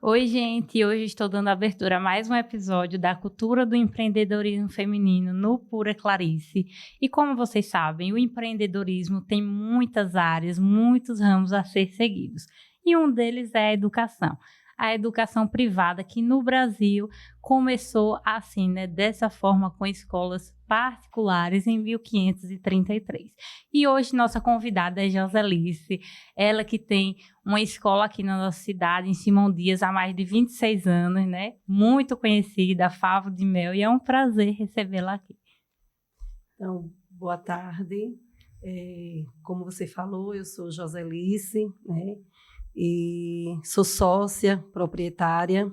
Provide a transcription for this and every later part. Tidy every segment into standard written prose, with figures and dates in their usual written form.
Oi, gente! Hoje estou dando abertura a mais um episódio da Cultura do Empreendedorismo Feminino no Pura Clarice. E como vocês sabem, o empreendedorismo tem muitas áreas, muitos ramos a ser seguidos. E um deles é a educação. A educação privada, que no Brasil começou assim, né, dessa forma, com escolas particulares em 1533. E hoje nossa convidada é Joselice, ela que tem uma escola aqui na nossa cidade, em Simão Dias, há mais de 26 anos, né? Muito conhecida, Favo de Mel, e é um prazer recebê-la aqui. Então, boa tarde. Como você falou, eu sou Joselice, né? E sou sócia proprietária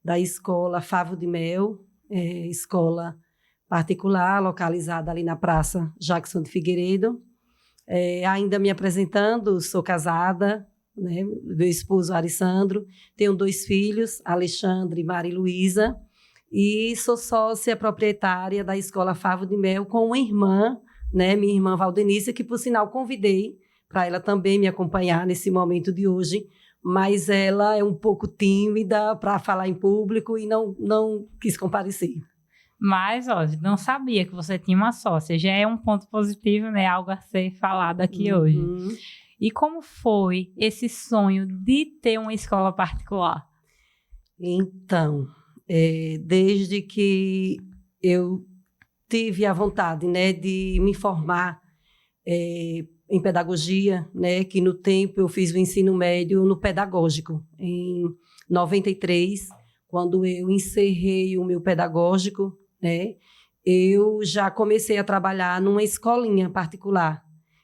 da escola Favo de Mel, escola particular, localizada ali na Praça Jackson de Figueiredo. Ainda me apresentando, sou casada, né? Meu esposo Alessandro, tenho 2 filhos, Alexandre e Maria Luísa, e sou sócia proprietária da escola Favo de Mel com uma irmã, né? Minha irmã Valdenícia, que por sinal convidei para ela também me acompanhar nesse momento de hoje, mas ela é um pouco tímida para falar em público e não quis comparecer. Mas, ó, não sabia que você tinha uma sócia, já é um ponto positivo, né? Algo a ser falado aqui hoje. E como foi esse sonho de ter uma escola particular? Então, desde que eu tive a vontade, né, de me formar em pedagogia, né, que no tempo eu fiz o ensino médio no pedagógico, em 93, quando eu encerrei o meu pedagógico, né, eu já comecei a trabalhar numa escolinha particular.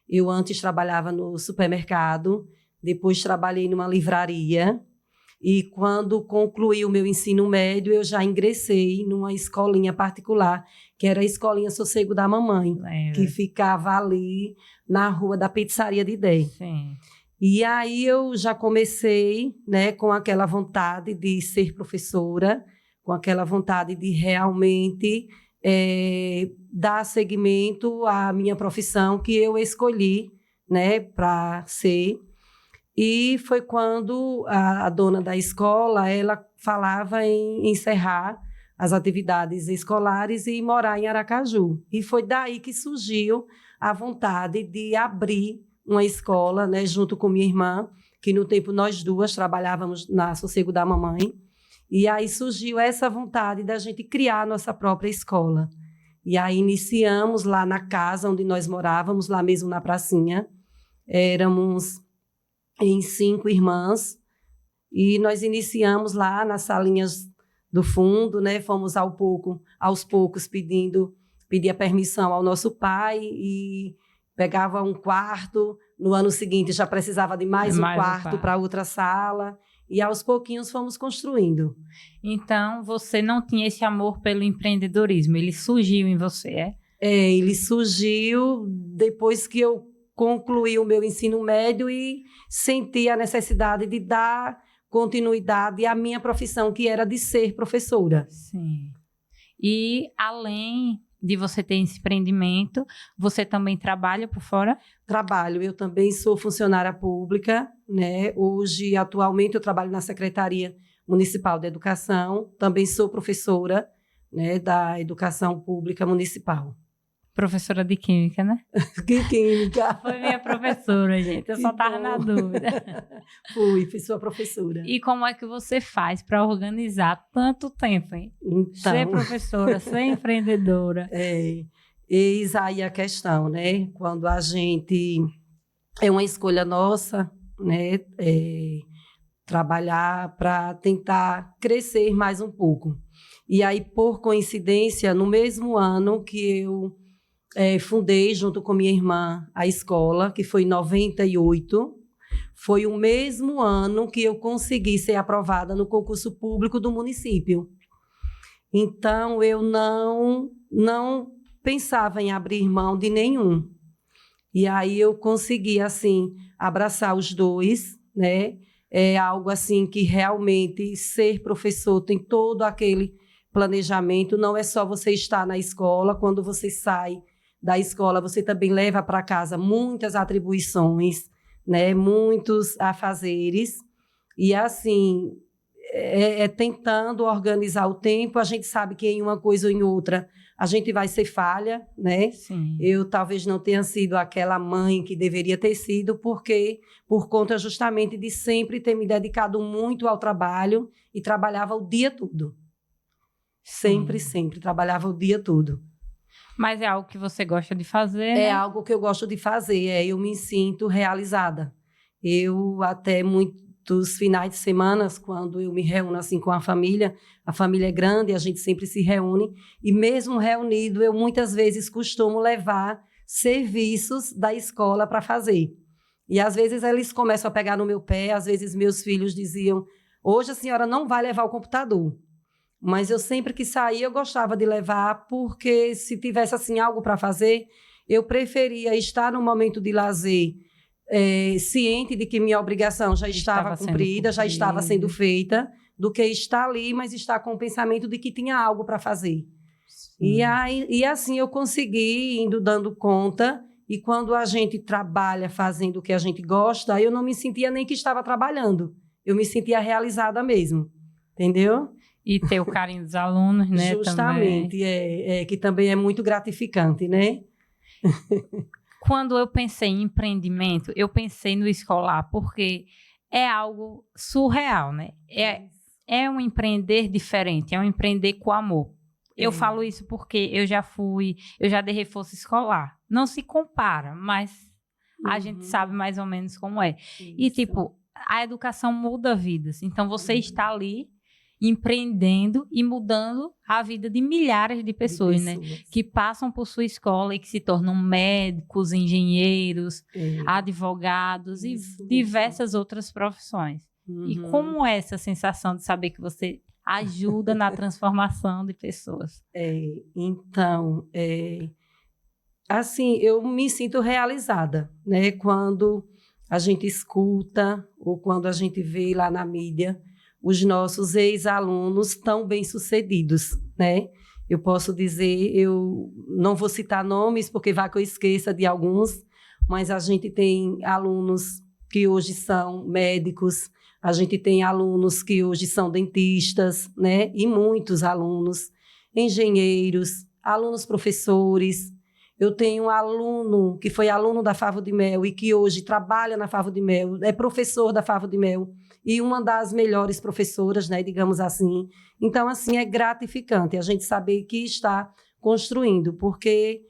Eu antes trabalhava no supermercado, depois trabalhei numa livraria, e quando concluí o meu ensino médio, eu já ingressei numa escolinha particular, que era a Escolinha Sossego da Mamãe, que ficava ali na Rua da Pizzaria de Idé. Sim. E aí eu já comecei, né, com aquela vontade de ser professora, com aquela vontade de realmente dar seguimento à minha profissão que eu escolhi, né, para ser. E foi quando a dona da escola, ela falava em encerrar as atividades escolares e morar em Aracaju. E foi daí que surgiu a vontade de abrir uma escola, né, junto com minha irmã, que no tempo nós duas trabalhávamos na Sossego da Mamãe. E aí surgiu essa vontade da gente criar a nossa própria escola. E aí iniciamos lá na casa onde nós morávamos, lá mesmo na pracinha. Éramos em 5 irmãs, e nós iniciamos lá nas salinhas do fundo, né? Fomos aos poucos pedia permissão ao nosso pai e pegava um quarto. No ano seguinte já precisava de mais um quarto para outra sala, e aos pouquinhos fomos construindo. Então, você não tinha esse amor pelo empreendedorismo, ele surgiu em você, é? Ele surgiu depois que eu concluí o meu ensino médio e senti a necessidade de dar continuidade à minha profissão, que era de ser professora. Sim. E além de você ter esse empreendimento, você também trabalha por fora? Trabalho, eu também sou funcionária pública, né? Hoje, atualmente, eu trabalho na Secretaria Municipal de Educação, também sou professora, né, da Educação Pública Municipal. Professora de Química, né? Que Química? Foi minha professora, gente. Eu só estava na dúvida. Fui sua professora. E como é que você faz para organizar tanto tempo, hein? Então, ser professora, ser empreendedora. Eis aí a questão, né? Quando a gente... É uma escolha nossa, né? Trabalhar para tentar crescer mais um pouco. E aí, por coincidência, no mesmo ano que eu fundei, junto com minha irmã, a escola, que foi em 98, foi o mesmo ano que eu consegui ser aprovada no concurso público do município. Então, eu não pensava em abrir mão de nenhum. E aí eu consegui, assim, abraçar os dois, né? É algo assim que realmente ser professor tem todo aquele planejamento, não é só você estar na escola, quando você sai da escola, você também leva para casa muitas atribuições, né? Muitos afazeres. E assim, tentando organizar o tempo. A gente sabe que em uma coisa ou em outra a gente vai ser falha, né? Sim. Eu talvez não tenha sido aquela mãe que deveria ter sido, porque por conta justamente de sempre ter me dedicado muito ao trabalho e trabalhava o dia todo. Sempre trabalhava o dia todo. Mas é algo que você gosta de fazer, É né? algo que eu gosto de fazer, eu me sinto realizada. Eu até muitos finais de semana, quando eu me reúno assim com a família é grande, a gente sempre se reúne, e mesmo reunido, eu muitas vezes costumo levar serviços da escola para fazer. E às vezes eles começam a pegar no meu pé, às vezes meus filhos diziam, hoje a senhora não vai levar o computador. Mas eu sempre que saía, eu gostava de levar, porque se tivesse assim algo para fazer, eu preferia estar no momento de lazer, ciente de que minha obrigação já estava cumprida, já estava sendo feita, do que estar ali, mas estar com o pensamento de que tinha algo para fazer. E assim eu consegui, indo dando conta, e quando a gente trabalha fazendo o que a gente gosta, eu não me sentia nem que estava trabalhando, eu me sentia realizada mesmo, entendeu? E ter o carinho dos alunos, né? Justamente, também. Que também é muito gratificante, né? Quando eu pensei em empreendimento, eu pensei no escolar, porque é algo surreal, né? É um empreender diferente, é um empreender com amor. Eu falo isso porque eu já dei reforço escolar. Não se compara, mas a gente sabe mais ou menos como é. Isso. E, tipo, a educação muda vidas. Então, você está ali empreendendo e mudando a vida de milhares de pessoas, né? Que passam por sua escola e que se tornam médicos, engenheiros, advogados e diversas outras profissões. E como é essa sensação de saber que você ajuda na transformação de pessoas? Então, assim, eu me sinto realizada, né? Quando a gente escuta ou quando a gente vê lá na mídia os nossos ex-alunos tão bem-sucedidos, né? Eu posso dizer, eu não vou citar nomes, porque vai que eu esqueça de alguns, mas a gente tem alunos que hoje são médicos, a gente tem alunos que hoje são dentistas, né? E muitos alunos, engenheiros, alunos professores. Eu tenho um aluno que foi aluno da Favo de Mel e que hoje trabalha na Favo de Mel, é professor da Favo de Mel e uma das melhores professoras, né, digamos assim. Então, assim, é gratificante a gente saber que está construindo, porque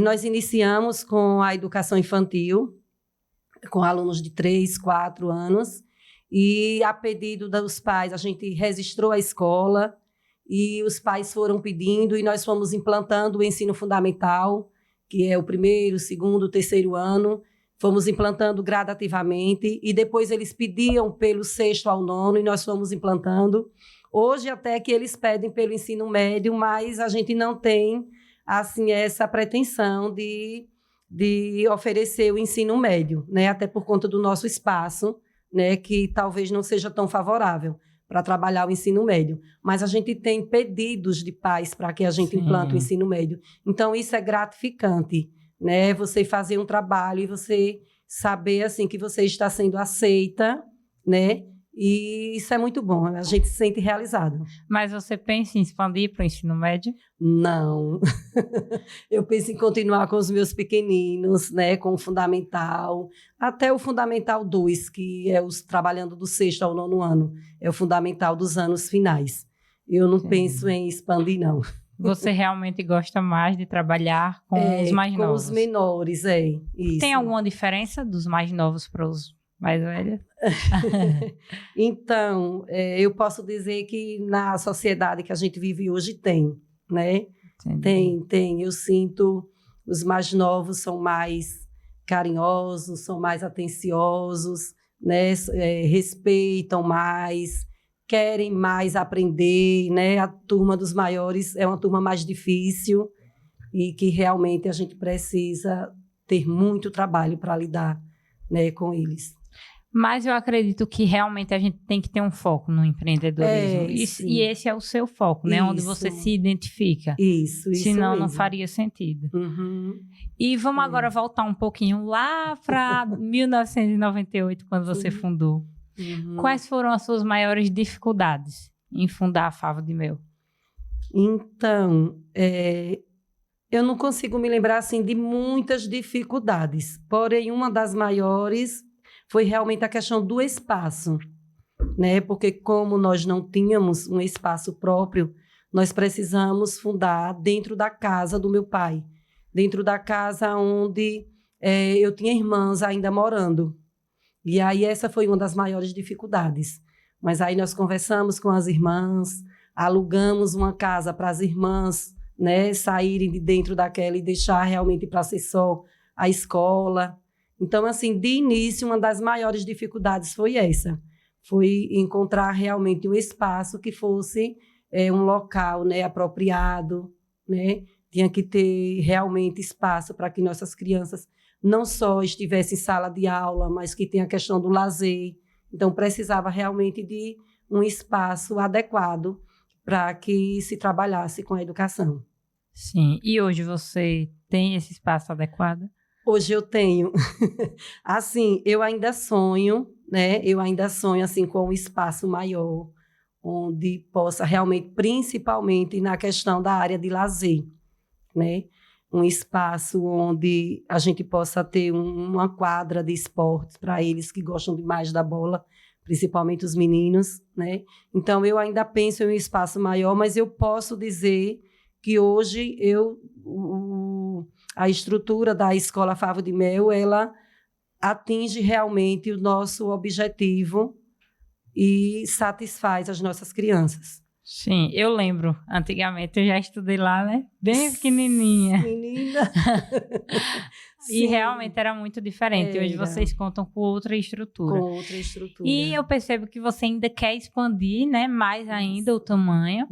nós iniciamos com a educação infantil, com alunos de 3, 4 anos, e a pedido dos pais, a gente registrou a escola, e os pais foram pedindo, e nós fomos implantando o ensino fundamental, que é o 1º, 2º, 3º ano, fomos implantando gradativamente, e depois eles pediam pelo 6º ao 9º, e nós fomos implantando. Hoje até que eles pedem pelo ensino médio, mas a gente não tem assim, essa pretensão de oferecer o ensino médio, né? Até por conta do nosso espaço, né? Que talvez não seja tão favorável para trabalhar o ensino médio. Mas a gente tem pedidos de pais para que a gente implante o ensino médio. Então, isso é gratificante, né? Você fazer um trabalho e você saber assim, que você está sendo aceita, né? E isso é muito bom, a gente se sente realizado. Mas você pensa em expandir para o ensino médio? Não. Eu penso em continuar com os meus pequeninos, né, com o Fundamental, até o Fundamental 2, que é os trabalhando do 6º ao 9º ano, é o Fundamental dos anos finais. Eu não penso em expandir, não. Você realmente gosta mais de trabalhar com os mais novos? Com os menores, isso. Tem alguma diferença dos mais novos para os mais velhos? Então, eu posso dizer que na sociedade que a gente vive hoje tem, né? Tem. Eu sinto os mais novos são mais carinhosos, são mais atenciosos, né? Respeitam mais, querem mais aprender, né? A turma dos maiores é uma turma mais difícil e que realmente a gente precisa ter muito trabalho para lidar, né, com eles. Mas eu acredito que realmente a gente tem que ter um foco no empreendedorismo. E esse é o seu foco, né? Onde você se identifica. Isso Senão mesmo. Não faria sentido. Uhum. E vamos agora voltar um pouquinho lá para 1998, quando você fundou. Quais foram as suas maiores dificuldades em fundar a Favo de Mel? Então, eu não consigo me lembrar assim de muitas dificuldades, porém uma das maiores foi realmente a questão do espaço, né? Porque como nós não tínhamos um espaço próprio, nós precisamos fundar dentro da casa do meu pai, dentro da casa onde eu tinha irmãs ainda morando. E aí essa foi uma das maiores dificuldades. Mas aí nós conversamos com as irmãs, alugamos uma casa para as irmãs, né, saírem de dentro daquela e deixar realmente para ser só a escola. Então, assim, de início, uma das maiores dificuldades foi essa. Foi encontrar realmente um espaço que fosse um local, né, apropriado, né? Tinha que ter realmente espaço para que nossas crianças não só estivessem em sala de aula, mas que tenha a questão do lazer. Então, precisava realmente de um espaço adequado para que se trabalhasse com a educação. Sim, e hoje você tem esse espaço adequado? Hoje eu tenho. Assim, eu ainda sonho, né? Eu ainda sonho assim, com um espaço maior, onde possa realmente, principalmente na questão da área de lazer, né? Um espaço onde a gente possa ter uma quadra de esportes para eles que gostam demais da bola, principalmente os meninos, né? Então, eu ainda penso em um espaço maior, mas eu posso dizer que hoje a estrutura da Escola Favo de Mel, ela atinge realmente o nosso objetivo e satisfaz as nossas crianças. Sim, eu lembro. Antigamente eu já estudei lá, né? Bem pequenininha. Menina! E realmente era muito diferente. Hoje Era. vocês contam com outra estrutura. Com outra estrutura. E eu percebo que você ainda quer expandir, né, mais ainda o tamanho.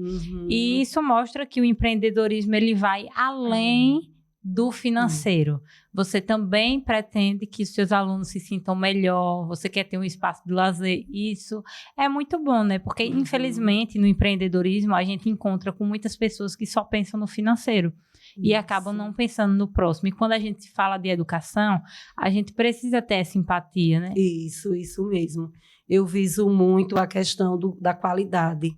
E isso mostra que o empreendedorismo ele vai além do financeiro. Você também pretende que os seus alunos se sintam melhor, você quer ter um espaço de lazer. Isso é muito bom, né? Porque, infelizmente, no empreendedorismo, a gente encontra com muitas pessoas que só pensam no financeiro. E acabam não pensando no próximo. E quando a gente fala de educação, a gente precisa ter essa empatia, né? Isso mesmo. Eu viso muito a questão da qualidade,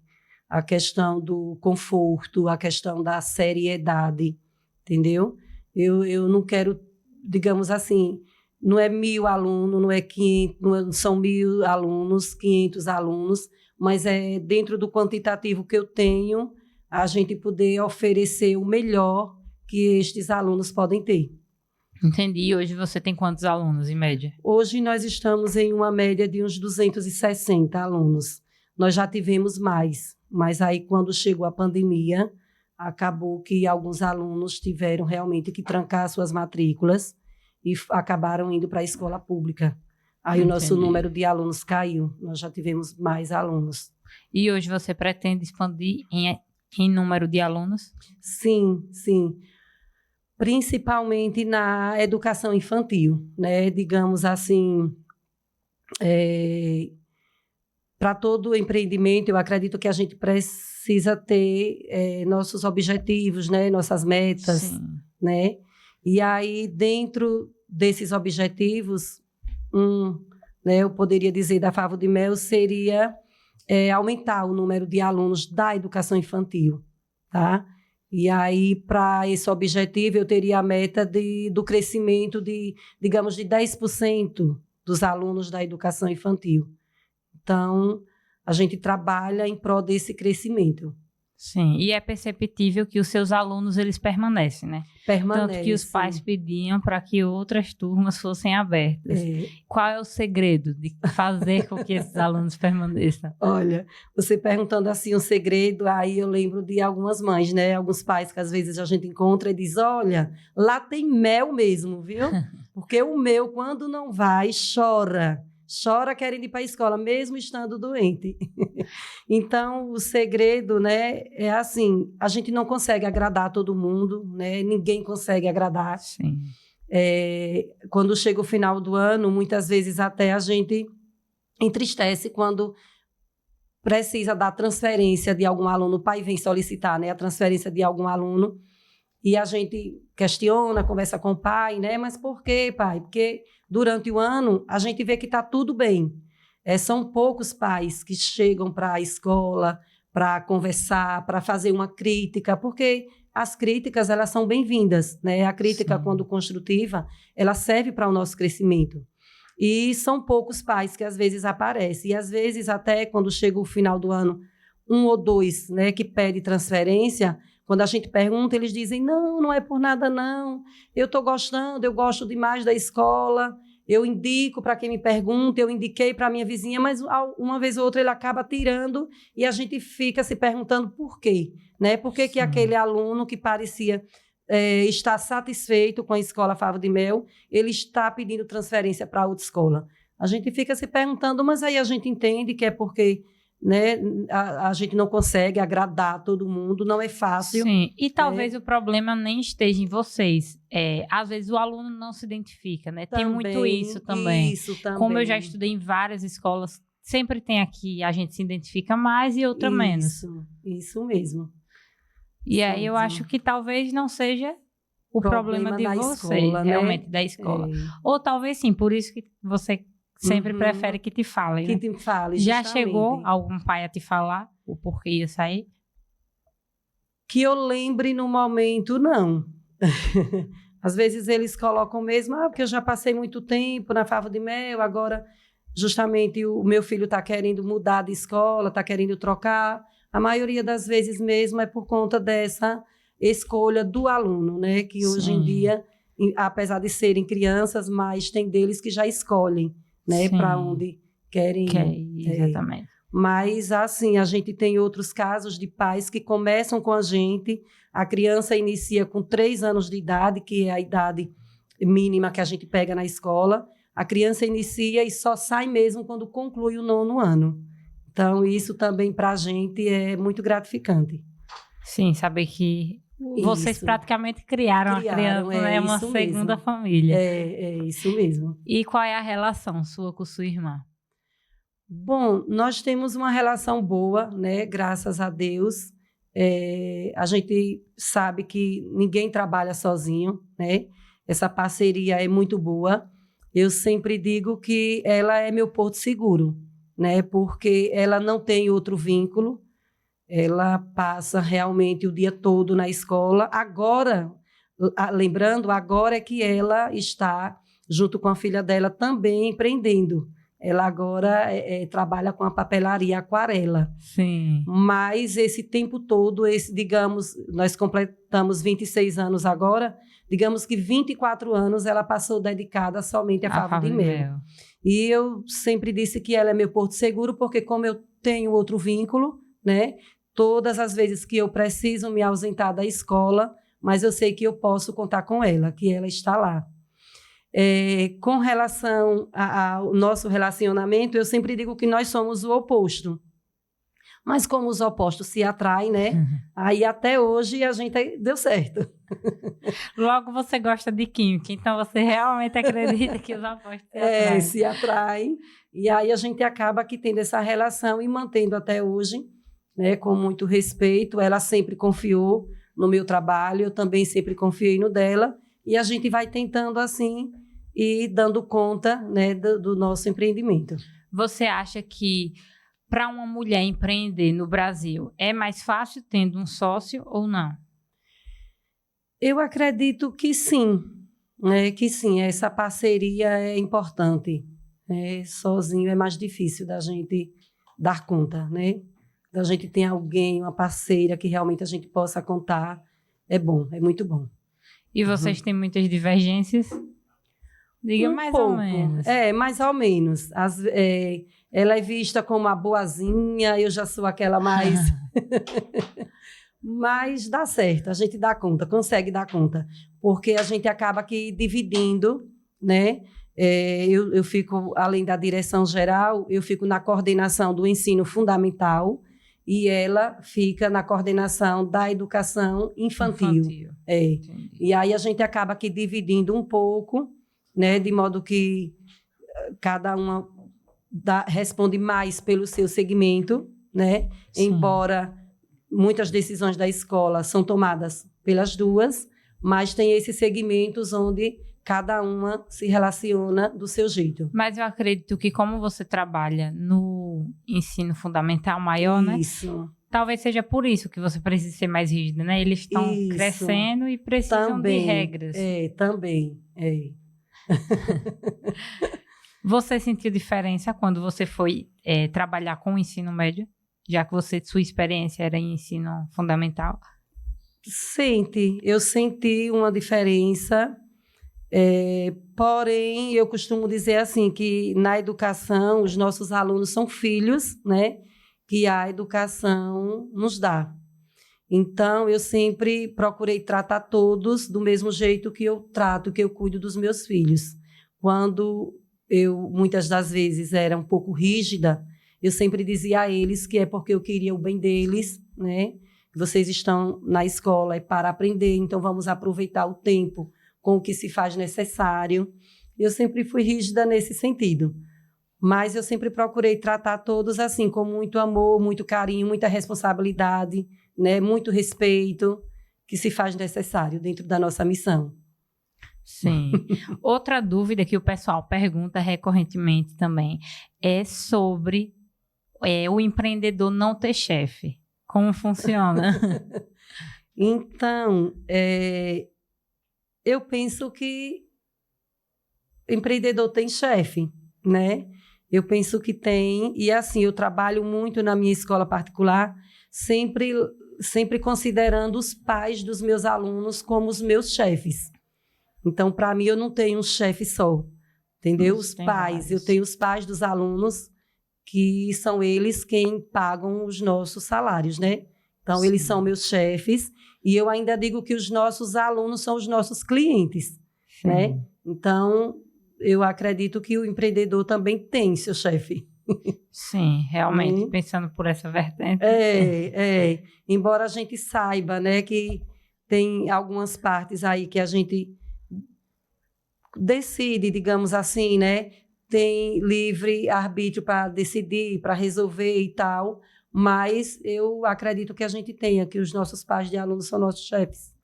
a questão do conforto, a questão da seriedade, entendeu? Eu não quero, digamos assim, não é 1.000 alunos, não é 500, não são 1.000 alunos, 500 alunos, mas é dentro do quantitativo que eu tenho, a gente poder oferecer o melhor que estes alunos podem ter. Entendi. Hoje você tem quantos alunos, em média? Hoje nós estamos em uma média de uns 260 alunos. Nós já tivemos mais, mas aí quando chegou a pandemia, acabou que alguns alunos tiveram realmente que trancar suas matrículas e acabaram indo para a escola pública. Aí o nosso número de alunos caiu, nós já tivemos mais alunos. E hoje você pretende expandir em número de alunos? Sim. Principalmente na educação infantil, né? Digamos assim, para todo empreendimento, eu acredito que a gente precisa ter nossos objetivos, né? Nossas metas, Sim. né? E aí, dentro desses objetivos, né, eu poderia dizer da Favo de Mel, seria aumentar o número de alunos da educação infantil, tá? E aí, para esse objetivo, eu teria a meta do crescimento digamos, de 10% dos alunos da educação infantil. Então, a gente trabalha em prol desse crescimento. Sim, e é perceptível que os seus alunos, eles permanecem, né? Permanecem. Tanto que os pais pediam para que outras turmas fossem abertas. Qual é o segredo de fazer com que esses alunos permaneçam? Olha, você perguntando assim um segredo, aí eu lembro de algumas mães, né? Alguns pais que às vezes a gente encontra e diz, olha, lá tem mel mesmo, viu? Porque o meu, quando não vai, chora querendo ir para a escola, mesmo estando doente. Então, o segredo, né, é assim, a gente não consegue agradar todo mundo, né? Ninguém consegue agradar. Sim. Quando chega o final do ano, muitas vezes até a gente entristece quando precisa da transferência de algum aluno, o pai vem solicitar, né, a transferência de algum aluno, e a gente questiona, conversa com o pai, né? Mas por quê, pai? Porque durante o ano a gente vê que está tudo bem. São poucos pais que chegam para a escola para conversar, para fazer uma crítica, porque as críticas, elas são bem-vindas, né? A crítica, Sim. quando construtiva, ela serve para o nosso crescimento. E são poucos pais que, às vezes, aparecem. E, às vezes, até quando chega o final do ano, 1 ou 2, né, que pede transferência, quando a gente pergunta, eles dizem, não é por nada, não. Eu estou gostando, eu gosto demais da escola. Eu indico para quem me pergunta, eu indiquei para a minha vizinha, mas uma vez ou outra ele acaba tirando e a gente fica se perguntando por quê, né? Por que aquele aluno que parecia estar satisfeito com a escola Favo de Mel, ele está pedindo transferência para outra escola? A gente fica se perguntando, mas aí a gente entende que é porque, né, a gente não consegue agradar todo mundo, não é fácil. Sim, e talvez o problema nem esteja em vocês. Às vezes o aluno não se identifica, né? Tem muito isso também. Isso também. Como eu já estudei em várias escolas, sempre tem aqui, a gente se identifica mais e outra menos. Isso mesmo. E aí eu acho que talvez não seja o problema de vocês, escola, realmente, né? da escola. Ou talvez sim, por isso que você sempre prefere que te falem, né? Que te fale, Já justamente. chegou algum pai a te falar o porquê ia sair? Que eu lembre no momento, não. Às vezes eles colocam mesmo, porque eu já passei muito tempo na Favo de Mel, agora justamente o meu filho está querendo mudar de escola, está querendo trocar. A maioria das vezes mesmo é por conta dessa escolha do aluno, né? Que hoje em dia, apesar de serem crianças, mas tem deles que já escolhem, né? Para onde querem ir. Exatamente. Mas, assim, a gente tem outros casos de pais que começam com a gente, a criança inicia com 3 anos de idade, que é a idade mínima que a gente pega na escola, a criança inicia e só sai mesmo quando conclui o 9º ano. Então, isso também para a gente é muito gratificante. Sim, saber que vocês praticamente criaram a criança, né? Uma segunda família. É isso mesmo. E qual é a relação sua com sua irmã? Bom, nós temos uma relação boa, né? Graças a Deus. A gente sabe que ninguém trabalha sozinho, né? Essa parceria é muito boa. Eu sempre digo que ela é meu porto seguro, né? Porque ela não tem outro vínculo. Ela passa realmente o dia todo na escola. Agora, lembrando, agora é que ela está, junto com a filha dela, também empreendendo. Ela agora trabalha com a papelaria aquarela. Sim. Mas esse tempo todo, digamos, nós completamos 26 anos agora, digamos que 24 anos ela passou dedicada somente à Favo de Mel. E eu sempre disse que ela é meu porto seguro, porque como eu tenho outro vínculo, né? Todas as vezes que eu preciso me ausentar da escola, mas eu sei que eu posso contar com ela, que ela está lá. Com relação ao nosso relacionamento, eu sempre digo que nós somos o oposto. Mas como os opostos se atraem, né? Aí até hoje a gente deu certo. Logo você gosta de química, então você realmente acredita que os opostos se atraem. Se atraem. E aí a gente acaba que tendo essa relação e mantendo até hoje, né, com muito respeito. Ela sempre confiou no meu trabalho, eu também sempre confiei no dela. E a gente vai tentando assim e dando conta, né, do nosso empreendimento. Você acha que para uma mulher empreender no Brasil é mais fácil tendo um sócio ou não? Eu acredito que sim, né? Que sim, essa parceria é importante. Né? Sozinho é mais difícil da gente dar conta, né? Da gente ter alguém, uma parceira que realmente a gente possa contar, é bom, é muito bom. E vocês têm muitas divergências? Diga mais ou menos. Mais ou menos. Ela é vista como a boazinha, eu já sou aquela mais... Mas dá certo, a gente dá conta, consegue dar conta. Porque a gente acaba aqui dividindo, né? Eu fico, além da direção geral, eu fico na coordenação do ensino fundamental e ela fica na coordenação da educação infantil. E aí a gente acaba aqui dividindo um pouco, né? De modo que cada uma responde mais pelo seu segmento, né? Sim. Embora muitas decisões da escola são tomadas pelas duas, mas tem esses segmentos onde cada uma se relaciona do seu jeito. Mas eu acredito que como você trabalha no ensino fundamental maior, né? Isso. Talvez seja por isso que você precisa ser mais rígida, né? Eles estão crescendo e precisam de regras. Também. Você sentiu diferença quando você foi trabalhar com o ensino médio? Já que sua experiência era em ensino fundamental? Eu senti uma diferença, porém, eu costumo dizer assim, que na educação, os nossos alunos são filhos, né, que a educação nos dá. Então, eu sempre procurei tratar todos do mesmo jeito que eu trato, que eu cuido dos meus filhos. Quando eu, muitas das vezes, era um pouco rígida, eu sempre dizia a eles que é porque eu queria o bem deles, né? Vocês estão na escola para aprender, então vamos aproveitar o tempo com o que se faz necessário. Eu sempre fui rígida nesse sentido, mas eu sempre procurei tratar todos assim, com muito amor, muito carinho, muita responsabilidade, né? Muito respeito, que se faz necessário dentro da nossa missão. Sim. Outra dúvida que o pessoal pergunta recorrentemente também é sobre o empreendedor não ter chefe. Como funciona? Então, eu penso que empreendedor tem chefe, né? Eu penso que tem, e assim, eu trabalho muito na minha escola particular, sempre considerando os pais dos meus alunos como os meus chefes. Então, para mim, eu não tenho um chefe só, entendeu? Os pais, eu tenho os pais dos alunos, que são eles quem pagam os nossos salários, né? Então, eles são meus chefes, e eu ainda digo que os nossos alunos são os nossos clientes, né? Então, eu acredito que o empreendedor também tem seu chefe. Sim, realmente, pensando por essa vertente. Embora a gente saiba, né, que tem algumas partes aí que a gente decide, digamos assim, né? Tem livre arbítrio para decidir, para resolver e tal, mas eu acredito que a gente tenha, que os nossos pais de alunos são nossos chefes,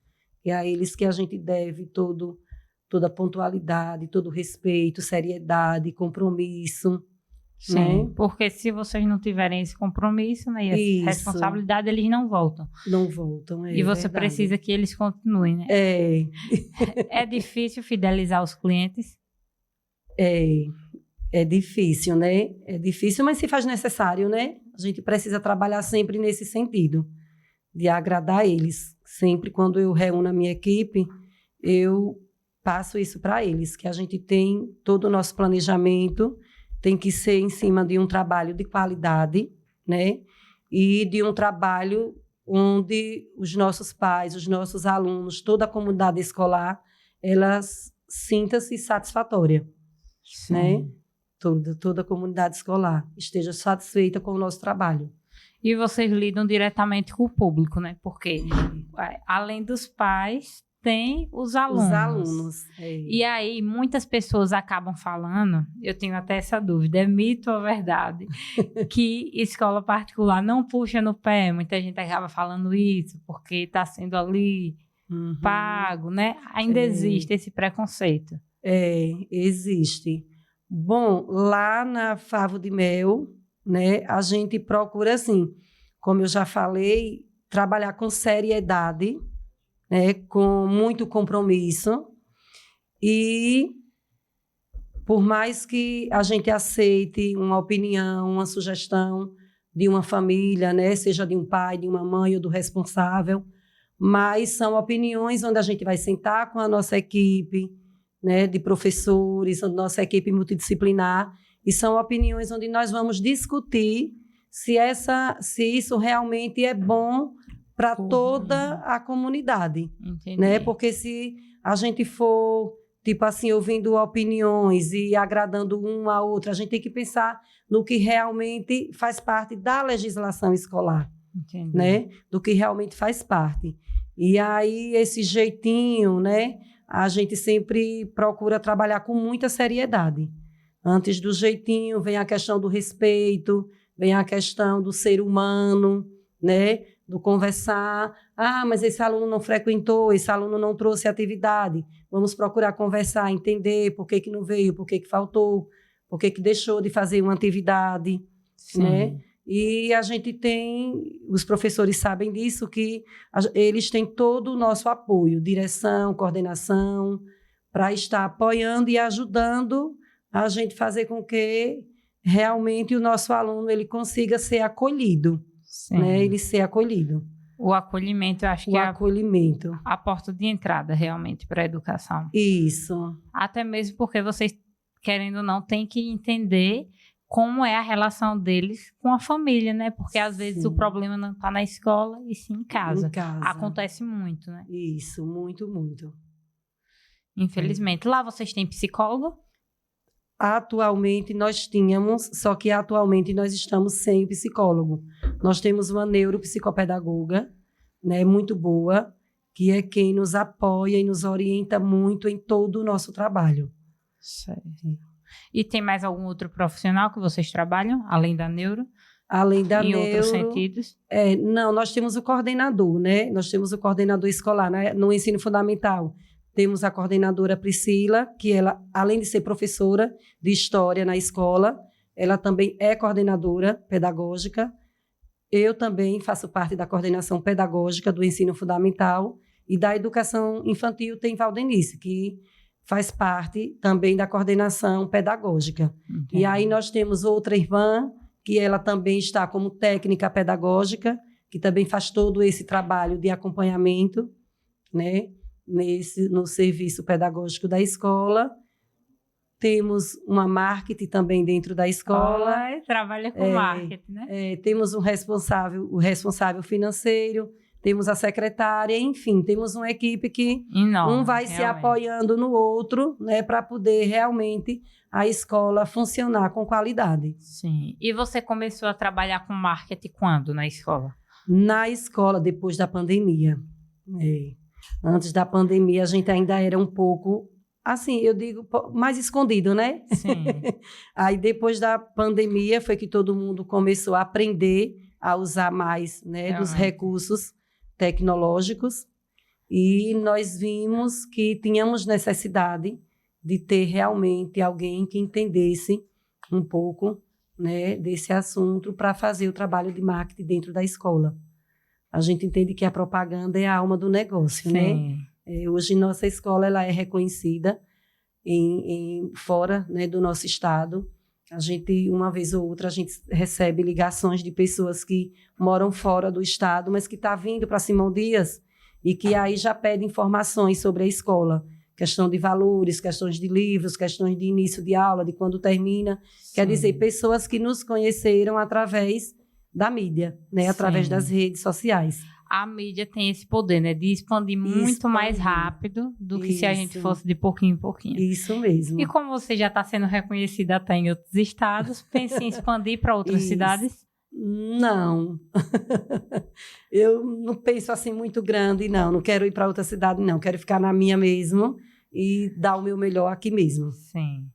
e a eles que a gente deve toda a pontualidade, todo o respeito, seriedade, compromisso. Sim, né? Porque se vocês não tiverem esse compromisso, né, e essa responsabilidade, eles não voltam. Não voltam, E você precisa que eles continuem, né? É difícil fidelizar os clientes? É difícil, né? É difícil, mas se faz necessário, né? A gente precisa trabalhar sempre nesse sentido, de agradar eles. Sempre quando eu reúno a minha equipe, eu passo isso para eles, que a gente tem todo o nosso planejamento, tem que ser em cima de um trabalho de qualidade, né? E de um trabalho onde os nossos pais, os nossos alunos, toda a comunidade escolar, elas sinta-se satisfatória, né? Toda a comunidade escolar esteja satisfeita com o nosso trabalho. E vocês lidam diretamente com o público, né? Porque, além dos pais, tem os alunos. Os alunos. E aí, muitas pessoas acabam falando, eu tenho até essa dúvida, é mito ou verdade, que escola particular não puxa no pé. Muita gente acaba falando isso, porque está sendo ali pago, né? Ainda existe esse preconceito. Existe. Bom, lá na Favo de Mel, né, a gente procura, assim, como eu já falei, trabalhar com seriedade, né, com muito compromisso, e por mais que a gente aceite uma opinião, uma sugestão de uma família, né, seja de um pai, de uma mãe ou do responsável, mas são opiniões onde a gente vai sentar com a nossa equipe, né, de professores, a nossa equipe multidisciplinar, e são opiniões onde nós vamos discutir se isso realmente é bom para toda a comunidade. Entendi. Né? Porque se a gente for, tipo assim, ouvindo opiniões e agradando uma a outra, a gente tem que pensar no que realmente faz parte da legislação escolar. Entendi. Né? Do que realmente faz parte. E aí, esse jeitinho, né? A gente sempre procura trabalhar com muita seriedade. Antes do jeitinho, vem a questão do respeito, vem a questão do ser humano, né? do conversar. Ah, mas esse aluno não frequentou, esse aluno não trouxe atividade. Vamos procurar conversar, entender por que que não veio, por que que faltou, por que que deixou de fazer uma atividade, né? E a gente tem, os professores sabem disso, que eles têm todo o nosso apoio, direção, coordenação, para estar apoiando e ajudando a gente fazer com que realmente o nosso aluno ele consiga ser acolhido, né? Ele ser acolhido. O acolhimento, eu acho que acolhimento. A porta de entrada realmente para a educação. Isso. Até mesmo porque vocês, querendo ou não, têm que entender como é a relação deles com a família, né? Porque às vezes o problema não está na escola e sim em casa. Em casa. Acontece muito, né? Isso, muito, muito. Infelizmente. Lá vocês têm psicólogo? Atualmente nós tínhamos, só que atualmente nós estamos sem psicólogo. Nós temos uma neuropsicopedagoga, né, muito boa, que é quem nos apoia e nos orienta muito em todo o nosso trabalho. Certo. E tem mais algum outro profissional que vocês trabalham, além da neuro? Além da neuro? Em outros sentidos? Não, nós temos o coordenador, né? Nós temos o coordenador escolar, né? No ensino fundamental. Temos a coordenadora Priscila, que ela, além de ser professora de história na escola, ela também é coordenadora pedagógica. Eu também faço parte da coordenação pedagógica do ensino fundamental e da educação infantil tem Valdenice, que faz parte também da coordenação pedagógica. Entendi. E aí nós temos outra irmã, que ela também está como técnica pedagógica, que também faz todo esse trabalho de acompanhamento, né? No serviço pedagógico da escola. Temos uma marketing também dentro da escola. Trabalha com marketing, né? Temos o responsável financeiro, temos a secretária, enfim, temos uma equipe que um vai se apoiando no outro, né, para poder realmente a escola funcionar com qualidade. Sim. E você começou a trabalhar com marketing quando na escola? Na escola, depois da pandemia. Antes da pandemia, a gente ainda era um pouco, assim, eu digo, mais escondido, né? Sim. Aí, depois da pandemia, foi que todo mundo começou a aprender a usar mais, né, dos recursos tecnológicos. E nós vimos que tínhamos necessidade de ter realmente alguém que entendesse um pouco, né, desse assunto para fazer o trabalho de marketing dentro da escola. A gente entende que a propaganda é a alma do negócio, sim, né? Hoje, nossa escola ela é reconhecida fora, né, do nosso estado. A gente, uma vez ou outra, a gente recebe ligações de pessoas que moram fora do estado, mas que estão vindo para Simão Dias e que aí já pedem informações sobre a escola. Questão de valores, questões de livros, questões de início de aula, de quando termina. Sim. Quer dizer, pessoas que nos conheceram através da mídia, né? Através das redes sociais. A mídia tem esse poder, né? De expandir muito mais rápido do que se a gente fosse de pouquinho em pouquinho. Isso mesmo. E como você já está sendo reconhecida até em outros estados, pense em expandir para outras cidades? Não. Eu não penso assim muito grande, não. Não quero ir para outra cidade, não. Quero ficar na minha mesmo e dar o meu melhor aqui mesmo. Sim.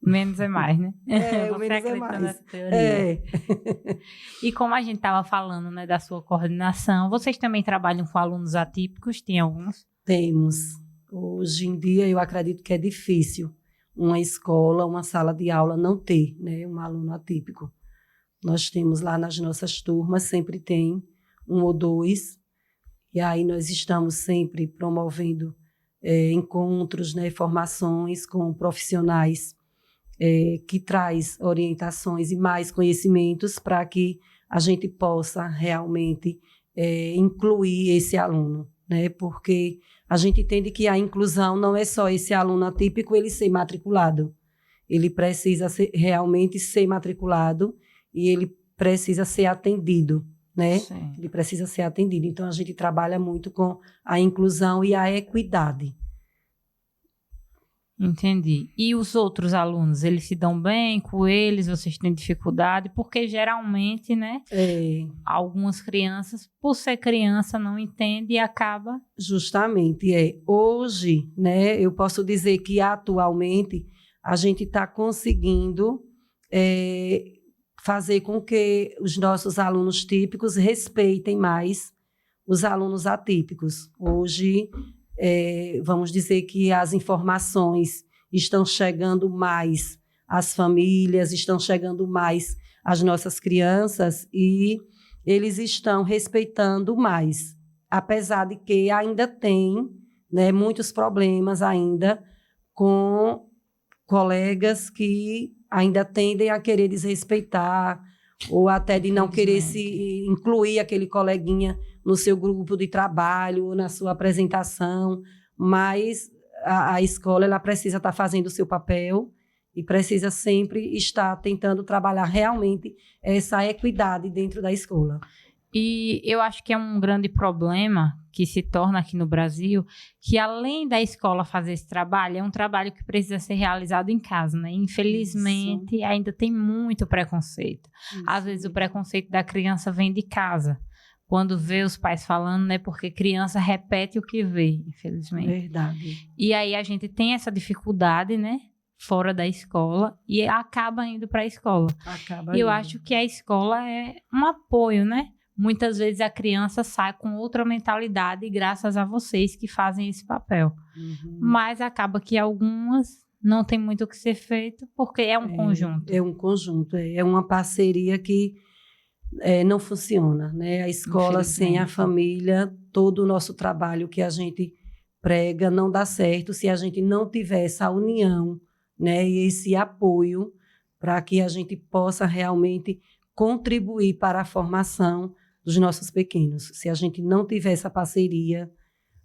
Menos é mais, né? Você menos acredita é mais. Nessa teoria. E como a gente estava falando, né, da sua coordenação, vocês também trabalham com alunos atípicos? Tem alguns? Temos. Hoje em dia, eu acredito que é difícil uma escola, uma sala de aula não ter, né, um aluno atípico. Nós temos lá nas nossas turmas, sempre tem um ou dois, e aí nós estamos sempre promovendo encontros, né, formações com profissionais que traz orientações e mais conhecimentos para que a gente possa realmente incluir esse aluno, né? Porque a gente entende que a inclusão não é só esse aluno atípico ele ser matriculado, ele precisa realmente ser matriculado e ele precisa ser atendido, né? Sim. Ele precisa ser atendido. Então, a gente trabalha muito com a inclusão e a equidade. Entendi. E os outros alunos, eles se dão bem com eles? Vocês têm dificuldade? Porque geralmente, né, algumas crianças, por ser criança, não entendem e acaba... Justamente, hoje, né, eu posso dizer que atualmente a gente está conseguindo fazer com que os nossos alunos típicos respeitem mais os alunos atípicos. Hoje, vamos dizer que as informações estão chegando mais às famílias, estão chegando mais às nossas crianças e eles estão respeitando mais, apesar de que ainda tem, né, muitos problemas ainda com colegas que ainda tendem a querer desrespeitar ou até de não querer se incluir aquele coleguinha no seu grupo de trabalho ou na sua apresentação, mas a escola ela precisa estar fazendo o seu papel e precisa sempre estar tentando trabalhar realmente essa equidade dentro da escola. E eu acho que é um grande problema que se torna aqui no Brasil, que além da escola fazer esse trabalho, é um trabalho que precisa ser realizado em casa, né? Infelizmente, isso. Ainda tem muito preconceito. Isso. Às vezes o preconceito da criança vem de casa. Quando vê os pais falando, né? Porque criança repete o que vê, infelizmente. Verdade. E aí a gente tem essa dificuldade, né? Fora da escola e acaba indo para a escola. E eu acho que a escola é um apoio, né? Muitas vezes a criança sai com outra mentalidade graças a vocês que fazem esse papel. Uhum. Mas acaba que algumas não tem muito o que ser feito porque é um conjunto. É um conjunto, é uma parceria que não funciona, né? A escola sem a família, todo o nosso trabalho que a gente prega não dá certo se a gente não tiver essa união, né? E esse apoio para que a gente possa realmente contribuir para a formação dos nossos pequenos. Se a gente não tiver essa parceria,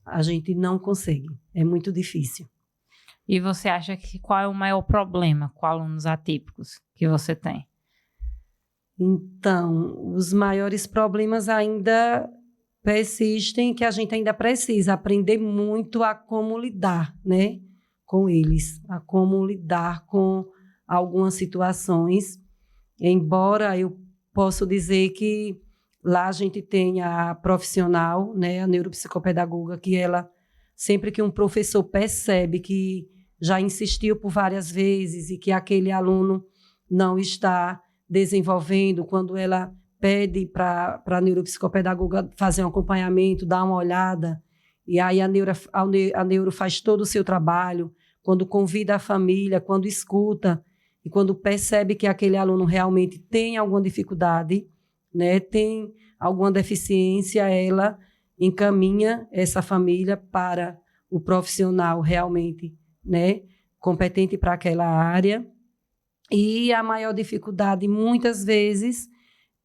a gente não consegue. É muito difícil. E você acha que qual é o maior problema com alunos atípicos que você tem? Então, os maiores problemas ainda persistem, que a gente ainda precisa aprender muito a como lidar, né, com eles, a como lidar com algumas situações. Embora eu possa dizer que lá a gente tem a profissional, né, a neuropsicopedagoga, que ela, sempre que um professor percebe que já insistiu por várias vezes e que aquele aluno não está desenvolvendo, quando ela pede para a neuropsicopedagoga fazer um acompanhamento, dar uma olhada, e aí a neuro faz todo o seu trabalho, quando convida a família, quando escuta, e quando percebe que aquele aluno realmente tem alguma dificuldade, né, tem alguma deficiência, ela encaminha essa família para o profissional realmente, né, competente para aquela área. E a maior dificuldade, muitas vezes,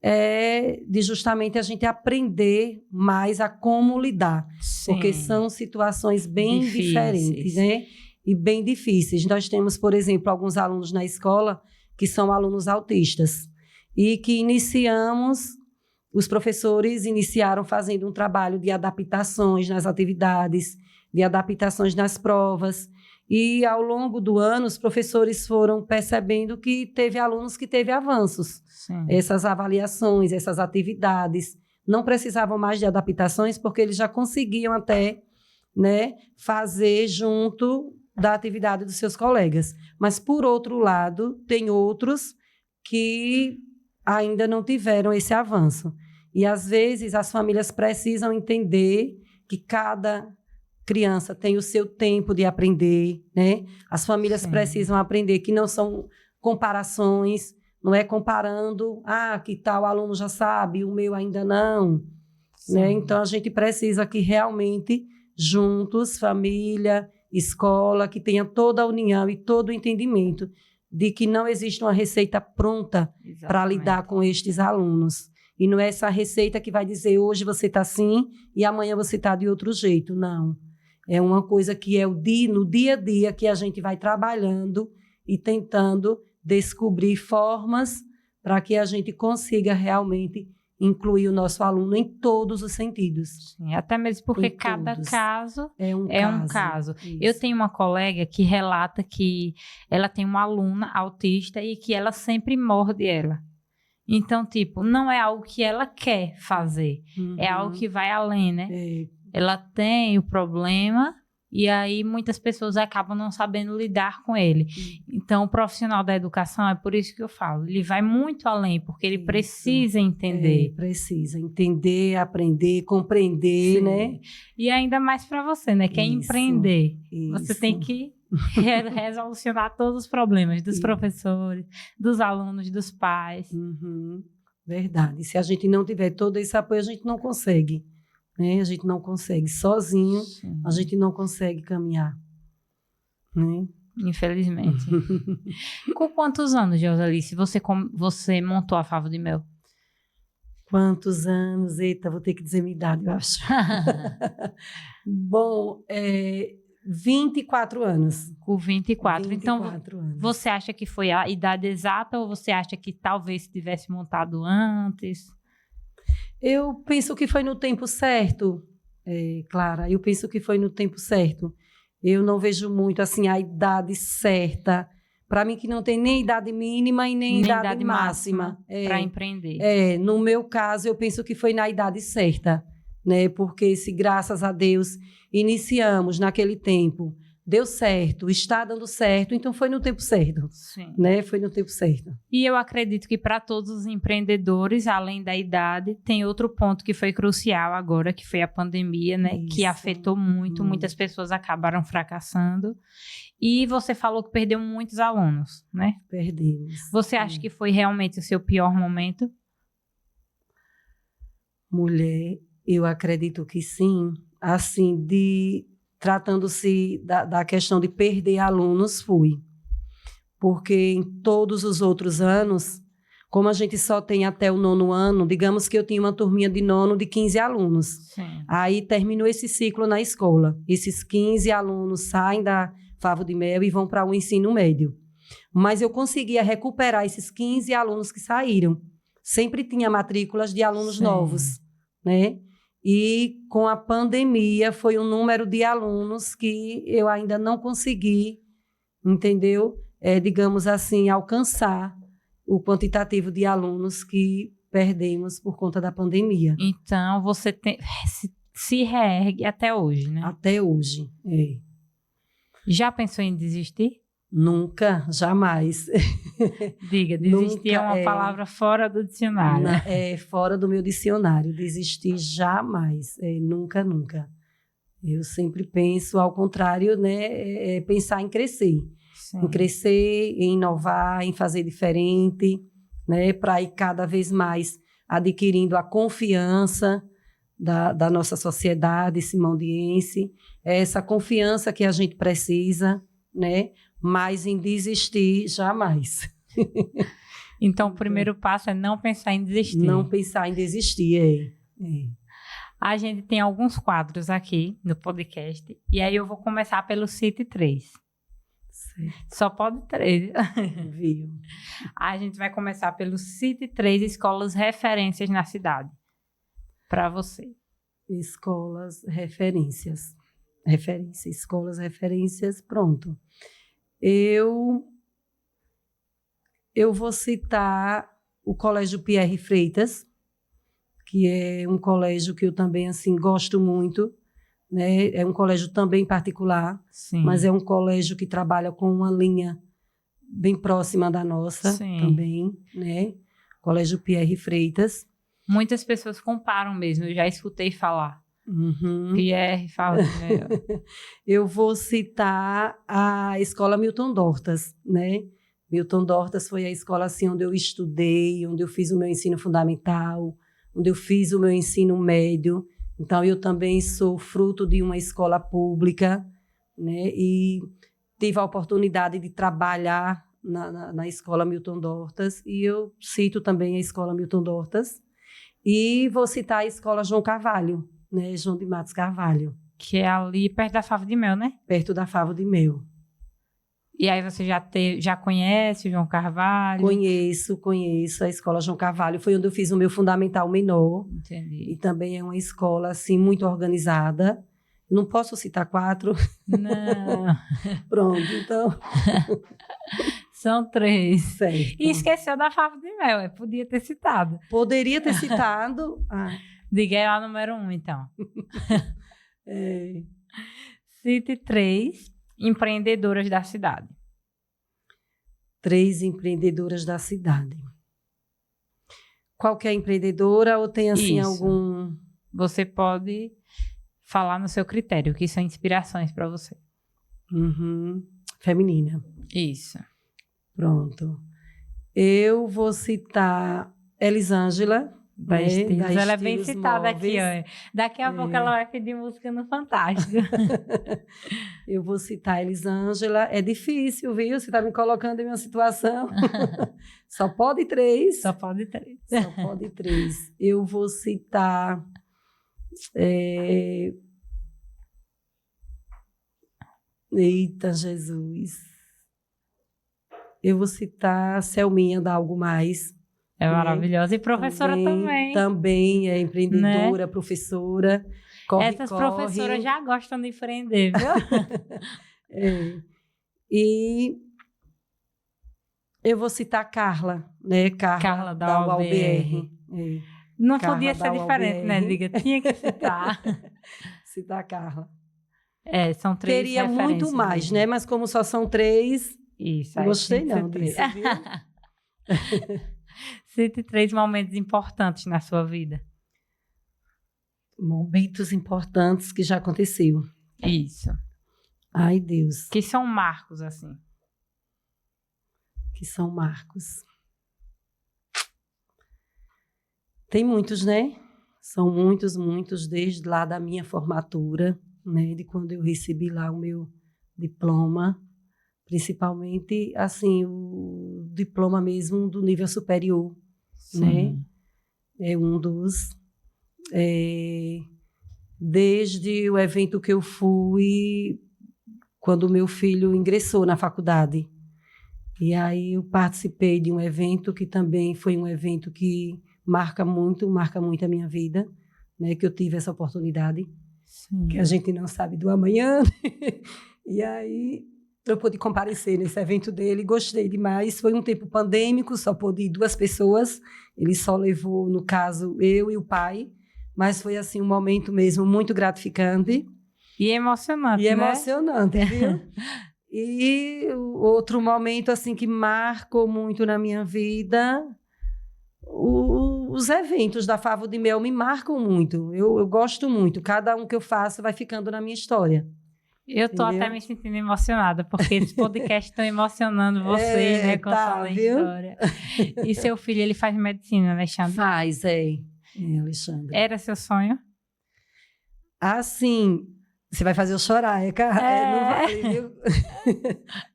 é de justamente a gente aprender mais a como lidar. Sim. Porque são situações bem diferentes, né? E bem difíceis. Nós temos, por exemplo, alguns alunos na escola que são alunos autistas e que os professores iniciaram fazendo um trabalho de adaptações nas atividades, de adaptações nas provas. E, ao longo do ano, os professores foram percebendo que teve alunos que teve avanços. Sim. Essas avaliações, essas atividades, não precisavam mais de adaptações, porque eles já conseguiam até, né, fazer junto da atividade dos seus colegas. Mas, por outro lado, tem outros que ainda não tiveram esse avanço. E, às vezes, as famílias precisam entender que cada criança tem o seu tempo de aprender, né? As famílias Sim. precisam aprender que não são comparações, não é comparando, que tal aluno já sabe, o meu ainda não, né? Então, a gente precisa que realmente, juntos, família, escola, que tenha toda a união e todo o entendimento de que não existe uma receita pronta para lidar com estes alunos. E não é essa receita que vai dizer hoje você está assim e amanhã você está de outro jeito, não. É uma coisa que é no dia a dia que a gente vai trabalhando e tentando descobrir formas para que a gente consiga realmente incluir o nosso aluno em todos os sentidos. Sim, até mesmo porque cada caso é um caso. Eu tenho uma colega que relata que ela tem uma aluna autista e que ela sempre morde ela. Então, tipo, não é algo que ela quer fazer, é algo que vai além, né? Ela tem o problema E aí muitas pessoas acabam não sabendo lidar com ele. Então, o profissional da educação, é por isso que eu falo, ele vai muito além, porque ele precisa entender. Precisa entender, aprender, compreender, né? E ainda mais para você, né? Que é empreender. Você tem que resolucionar todos os problemas dos professores, dos alunos, dos pais. Verdade. Se a gente não tiver todo esse apoio, a gente não consegue. Né? A gente não consegue. Sozinho, a gente não consegue caminhar. Né? Infelizmente. Com quantos anos, Josalice, você montou a Favo de Mel? Quantos anos? Eita, vou ter que dizer minha idade, eu acho. Bom, 24 anos. Com 24. Então, anos. Você acha que foi a idade exata ou você acha que talvez tivesse montado antes? Eu penso que foi no tempo certo, Clara. Eu penso que foi no tempo certo. Eu não vejo muito assim a idade certa. Para mim, que não tem nem idade mínima e nem idade máxima para empreender. No meu caso, eu penso que foi na idade certa, né? Porque se, graças a Deus, iniciamos naquele tempo, deu certo, está dando certo, então foi no tempo certo. Sim. Né? Foi no tempo certo. E eu acredito que para todos os empreendedores, além da idade, tem outro ponto que foi crucial agora, que foi a pandemia, né? Isso. Que afetou muito, muitas pessoas acabaram fracassando. E você falou que perdeu muitos alunos, né? Perdemos. Você acha que foi realmente o seu pior momento? Mulher, eu acredito que sim. Assim, tratando-se da questão de perder alunos, fui. Porque em todos os outros anos, como a gente só tem até o 9º ano, digamos que eu tinha uma turminha de 9º de 15 alunos. Sim. Aí terminou esse ciclo na escola. Esses 15 alunos saem da Favo de Mel e vão para o ensino médio. Mas eu conseguia recuperar esses 15 alunos que saíram. Sempre tinha matrículas de alunos novos, né? E com a pandemia foi um número de alunos que eu ainda não consegui, entendeu? Digamos assim, alcançar o quantitativo de alunos que perdemos por conta da pandemia. Então, você se reergue até hoje, né? Até hoje, Já pensou em desistir? Nunca, jamais. Diga, desistir é uma palavra fora do dicionário. Fora do meu dicionário. Desistir jamais. Nunca, nunca. Eu sempre penso ao contrário, né? Pensar em crescer. Sim. Em crescer, em inovar, em fazer diferente, né? Para ir cada vez mais adquirindo a confiança da nossa sociedade simondiense. Essa confiança que a gente precisa, né? Mas em desistir, jamais. Então, o primeiro passo é não pensar em desistir. Não pensar em desistir, A gente tem alguns quadros aqui no podcast, e aí eu vou começar pelo Cite 3. Certo. Só pode 3. Viu? A gente vai começar pelo Cite 3 escolas referências na cidade. Para você. Escolas referências. Escolas referências, pronto. Eu vou citar o Colégio Pierre Freitas, que é um colégio que eu também assim, gosto muito, né? É um colégio também particular, sim, mas é um colégio que trabalha com uma linha bem próxima da nossa, sim, também, né? Colégio Pierre Freitas. Muitas pessoas comparam mesmo, eu já escutei falar. Pierre, fala. Eu vou citar a Escola Milton Dortas, né? Milton Dortas foi a escola assim, onde eu estudei, onde eu fiz o meu ensino fundamental, onde eu fiz o meu ensino médio. Então, eu também sou fruto de uma escola pública, né? E tive a oportunidade de trabalhar na Escola Milton Dortas, e eu cito também a Escola Milton Dortas. E vou citar a Escola João Carvalho, né? João de Matos Carvalho. Que é ali perto da Favo de Mel, né? Perto da Favo de Mel. E aí você já conhece o João Carvalho? Conheço a Escola João Carvalho. Foi onde eu fiz o meu fundamental menor. Entendi. E também é uma escola, assim, muito organizada. Não posso citar 4? Não. Pronto, então... São 3. Certo. E esqueceu da Favo de Mel, podia ter citado. Poderia ter citado. Diga aí a número 1, então. Cite 3 empreendedoras da cidade. 3 empreendedoras da cidade. Qualquer empreendedora ou tem assim Isso. algum... Você pode falar no seu critério, que são inspirações para você. Feminina. Isso. Pronto. Eu vou citar Elisângela, Da Estilos. Ela é bem Estilos citada Móveis. aqui, ó. Daqui a pouco ela vai pedir música no Fantástico. Eu vou citar Elisângela. É difícil, viu? Você está me colocando em uma situação. Só pode 3. Só pode 3. Só pode 3. Eu vou citar... Eita, Jesus. Eu vou citar Selminha da Algo Mais. É maravilhosa. E professora também. Também é empreendedora, né? Professora. Essas professoras já gostam de empreender, viu? E eu vou citar Carla, né? Carla da UABR. Não podia ser diferente, né, Liga? Tinha que citar. Citar Carla. São 3 Teria muito mais, mesmo. né? Mas como só são 3, isso, não gostei não disso, viu? Cite 3 momentos importantes na sua vida. Momentos importantes que já aconteceu. Isso. Ai, Deus. Que são marcos, assim. Que são marcos. Tem muitos, né? São muitos, desde lá da minha formatura, né? De quando eu recebi lá o meu diploma. Principalmente, assim, o diploma mesmo do nível superior, né? É um dos... desde o evento que eu fui, quando o meu filho ingressou na faculdade. E aí eu participei de um evento que também foi um evento que marca muito a minha vida, né? Que eu tive essa oportunidade, que a gente não sabe do amanhã. E aí... eu pude comparecer nesse evento dele, gostei demais. Foi um tempo pandêmico, só pude ir 2 pessoas. Ele só levou, no caso, eu e o pai. Mas foi, assim, um momento mesmo muito gratificante. E emocionante, né? Emocionante, viu? E outro momento, assim, que marcou muito na minha vida... os eventos da Favo de Mel me marcam muito. Eu gosto muito. Cada um que eu faço vai ficando na minha história. Eu tô até me sentindo emocionada, porque esse podcast estão emocionando vocês, né? Contando a história. E seu filho, ele faz medicina, Alexandre? Faz, Alexandre. Era seu sonho? Assim, você vai fazer eu chorar, cara? Não vale, viu?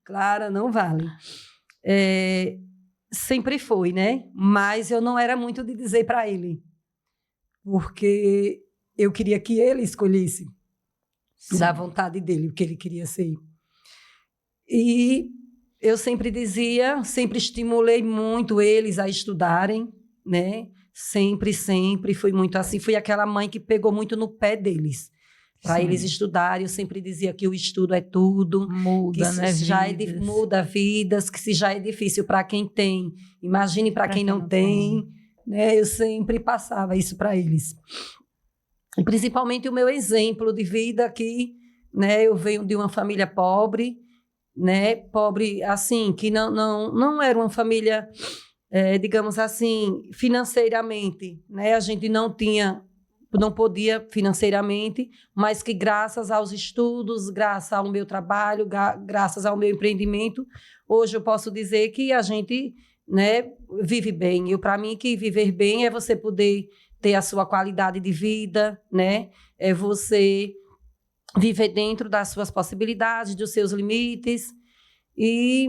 Clara, não vale. Sempre foi, né? Mas eu não era muito de dizer para ele, porque eu queria que ele escolhesse. Sim. Da vontade dele, o que ele queria ser. E eu sempre dizia, sempre estimulei muito eles a estudarem, né? Sempre fui muito assim. Fui aquela mãe que pegou muito no pé deles, para eles estudarem. Eu sempre dizia que o estudo é tudo. Muda, que né? Muda vidas, que se já é difícil para quem tem, imagine para quem não tem. Né? Eu sempre passava isso para eles. E principalmente o meu exemplo de vida que, né, eu venho de uma família pobre, né, pobre assim, que não era uma família, digamos assim, financeiramente, né, a gente não podia financeiramente, mas que graças aos estudos, graças ao meu trabalho, graças ao meu empreendimento, hoje eu posso dizer que a gente, né, vive bem. Para mim, que viver bem é você poder ter a sua qualidade de vida, né? É você viver dentro das suas possibilidades, dos seus limites. E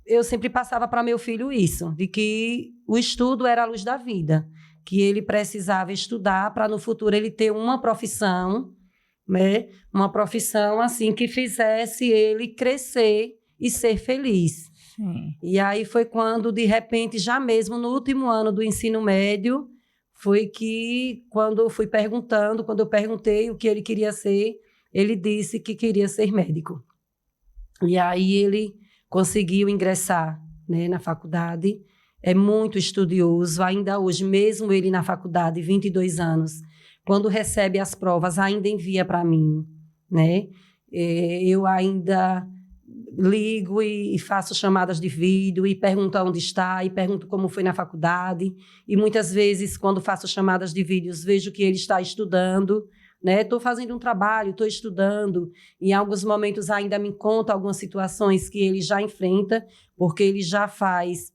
eu sempre passava para meu filho isso, de que o estudo era a luz da vida, que ele precisava estudar para no futuro ele ter uma profissão, né? Uma profissão assim que fizesse ele crescer e ser feliz. Sim. E aí foi quando, de repente, já mesmo no último ano do ensino médio, foi que, quando eu perguntei o que ele queria ser, ele disse que queria ser médico. E aí ele conseguiu ingressar, né, na faculdade. É muito estudioso, ainda hoje, mesmo ele na faculdade, 22 anos, quando recebe as provas, ainda envia para mim, né? Eu ainda ligo e faço chamadas de vídeo e pergunto onde está e pergunto como foi na faculdade. E muitas vezes, quando faço chamadas de vídeos, vejo que ele está estudando, né? Estou fazendo um trabalho, estou estudando. Em alguns momentos ainda me conta algumas situações que ele já enfrenta, porque ele já faz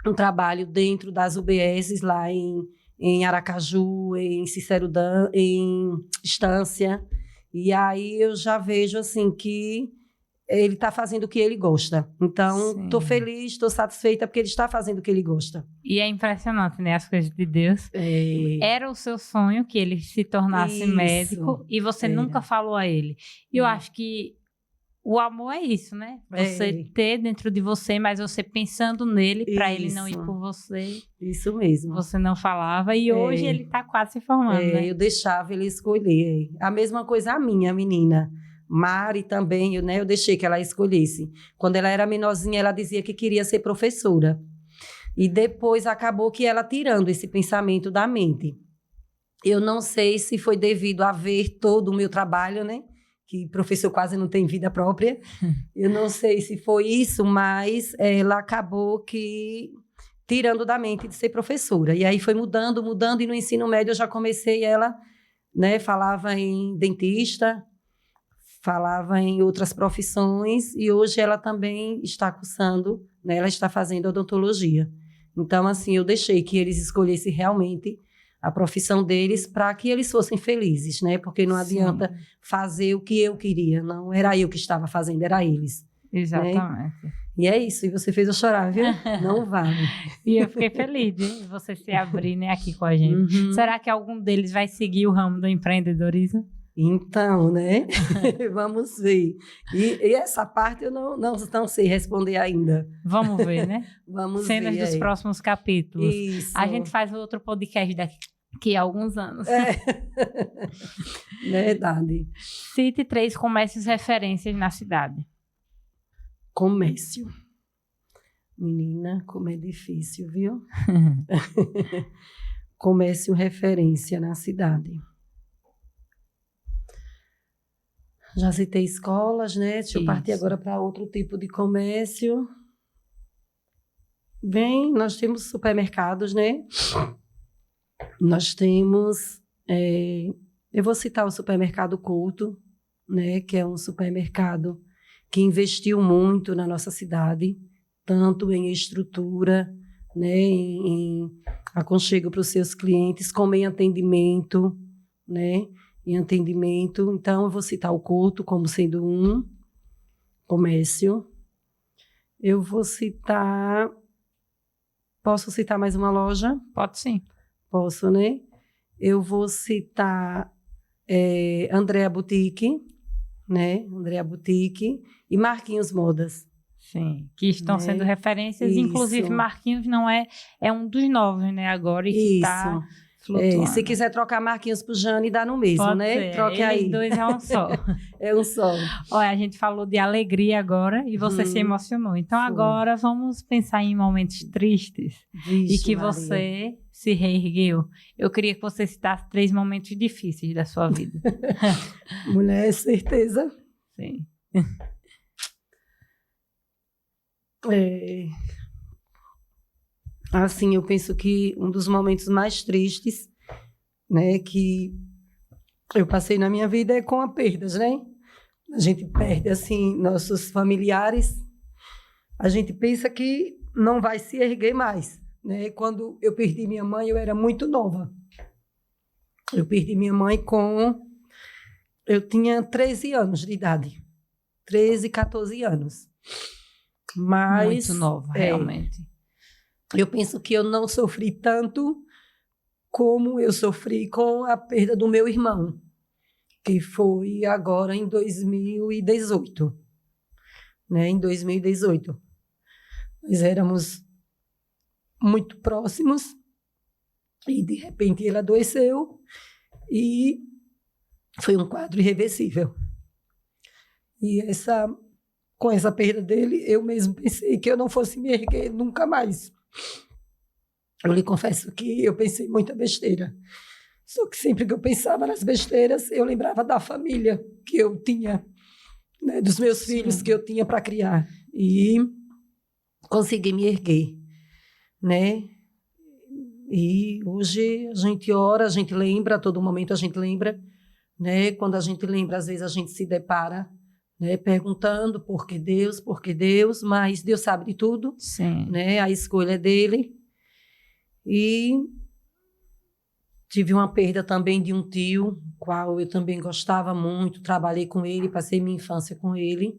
um trabalho dentro das UBSs lá em Aracaju, em Cicerudã, em Estância. E aí eu já vejo assim que ele está fazendo o que ele gosta. Então, estou feliz, estou satisfeita porque ele está fazendo o que ele gosta. E é impressionante, né? As coisas de Deus. Era o seu sonho que ele se tornasse médico e você nunca falou a ele. E eu acho que o amor é isso, né? Você ter dentro de você, mas você pensando nele para ele não ir por você. Isso mesmo. Você não falava e hoje ele está quase se formando, né? Eu deixava ele escolher. A mesma coisa a minha menina. Mari também, né? Eu deixei que ela escolhesse. Quando ela era menorzinha, ela dizia que queria ser professora. E depois acabou que ela tirando esse pensamento da mente. Eu não sei se foi devido a ver todo o meu trabalho, né? Que professor quase não tem vida própria. Eu não sei se foi isso, mas ela acabou que tirando da mente de ser professora. E aí foi mudando, e no ensino médio eu já comecei, ela, né, falava em dentista, falava em outras profissões, e hoje ela também está cursando, né, ela está fazendo odontologia. Então, assim, eu deixei que eles escolhessem realmente a profissão deles para que eles fossem felizes, né? Porque não adianta fazer o que eu queria, não era eu que estava fazendo, era eles. Exatamente. Né? E é isso, e você fez eu chorar, viu? Não vale. E eu fiquei feliz de você se abrir, né, aqui com a gente. Uhum. Será que algum deles vai seguir o ramo do empreendedorismo? Então, né? Vamos ver. E essa parte eu não sei responder ainda. Vamos ver, né? Vamos Cenas ver. Dos próximos capítulos. Isso. A gente faz outro podcast daqui a alguns anos. Verdade. Cite 3 comércios referências na cidade. Comércio. Menina, como é difícil, viu? Comércio referência na cidade. Já citei escolas, né? Deixa eu partir agora para outro tipo de comércio. Bem, nós temos supermercados, né? Nós temos... eu vou citar o supermercado Couto, né? Que é um supermercado que investiu muito na nossa cidade, tanto em estrutura, né? Em aconchego para os seus clientes, como em atendimento, né? Em atendimento. Então, eu vou citar o Couto como sendo um comércio. Eu vou citar... Posso citar mais uma loja? Pode sim. Posso, né? Eu vou citar Andréa Boutique, né? Andréa Boutique e Marquinhos Modas. Sim, que estão sendo referências. Isso. Inclusive, Marquinhos não é um dos novos, né? Agora, e que está... se quiser trocar Marquinhos por Jane, dá no mesmo, pode né? Ser. Troque Eles aí. Dois é um só. É um só. Olha, a gente falou de alegria agora e você se emocionou. Então, agora vamos pensar em momentos tristes. Vixe, e que Maria. você se reergueu. Eu queria que você citasse 3 momentos difíceis da sua vida. Mulher, certeza. Sim. Assim, eu penso que um dos momentos mais tristes, né, que eu passei na minha vida é com as perdas, né? A gente perde, assim, nossos familiares, a gente pensa que não vai se erguer mais, né? Quando eu perdi minha mãe, eu era muito nova. Eu perdi minha mãe eu tinha 13 anos de idade. 13, 14 anos. Mas... Muito nova, realmente. Eu penso que eu não sofri tanto como eu sofri com a perda do meu irmão, que foi agora em 2018. Né? Em 2018. Nós éramos muito próximos e, de repente, ele adoeceu e foi um quadro irreversível. E com essa perda dele, eu mesmo pensei que eu não fosse me erguer nunca mais. Eu lhe confesso que eu pensei muita besteira. Só que sempre que eu pensava nas besteiras, eu lembrava da família que eu tinha, né, dos meus filhos que eu tinha para criar. E consegui me erguer, né? E hoje a gente ora, a gente lembra, a todo momento a gente lembra, né? Quando a gente lembra, às vezes a gente se depara, né, perguntando por que Deus, mas Deus sabe de tudo, Sim. né? A escolha é dele. E tive uma perda também de um tio, qual eu também gostava muito, trabalhei com ele, passei minha infância com ele,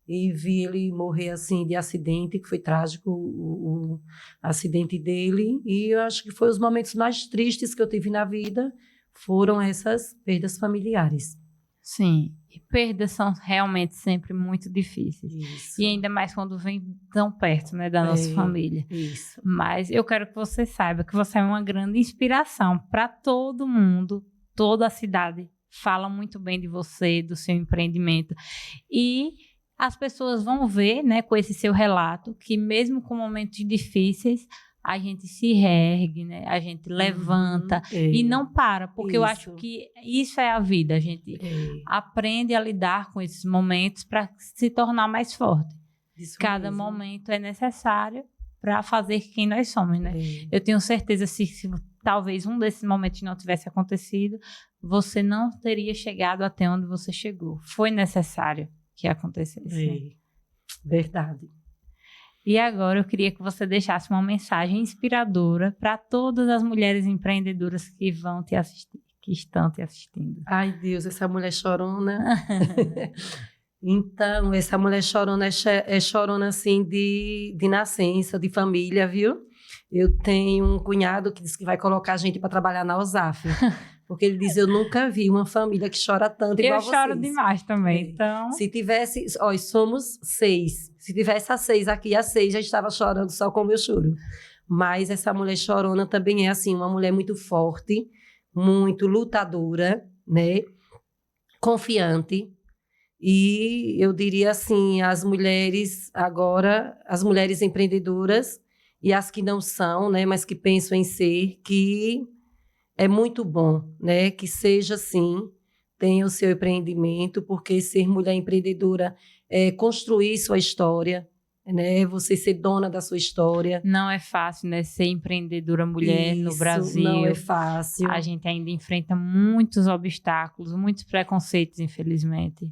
e vi ele morrer assim de acidente, que foi trágico o acidente dele, e eu acho que foi os momentos mais tristes que eu tive na vida, foram essas perdas familiares. Sim, e perdas são realmente sempre muito difíceis. Isso. E ainda mais quando vem tão perto, né, da nossa família. Isso. Mas eu quero que você saiba que você é uma grande inspiração para todo mundo, toda a cidade fala muito bem de você, do seu empreendimento. E as pessoas vão ver, né, com esse seu relato, que mesmo com momentos difíceis, a gente se reergue, né? A gente levanta e não para, porque eu acho que isso é a vida. A gente aprende a lidar com esses momentos para se tornar mais forte. Isso Cada mesmo. momento é necessário para fazer quem nós somos, né? Eu tenho certeza que se talvez um desses momentos não tivesse acontecido, você não teria chegado até onde você chegou. Foi necessário que acontecesse. Né? Verdade. E agora eu queria que você deixasse uma mensagem inspiradora para todas as mulheres empreendedoras que vão te assistir, que estão te assistindo. Ai, Deus, essa mulher chorona. Então, essa mulher chorona é chorona assim de nascença, de família, viu? Eu tenho um cunhado que diz que vai colocar a gente para trabalhar na OSAF. Porque ele diz, eu nunca vi uma família que chora tanto igual vocês. Eu choro demais também, então... Se tivesse... Ó, somos 6. Se tivesse as 6 aqui, as 6 já estava chorando só como eu choro. Mas essa mulher chorona também é assim, uma mulher muito forte, muito lutadora, né? Confiante. E eu diria assim, as mulheres agora, as mulheres empreendedoras e as que não são, né? Mas que pensam em ser, que... É muito bom, né, que seja assim, tenha o seu empreendimento, porque ser mulher empreendedora é construir sua história, né, você ser dona da sua história. Não é fácil, né, ser empreendedora mulher no Brasil. Não é fácil. A gente ainda enfrenta muitos obstáculos, muitos preconceitos, infelizmente.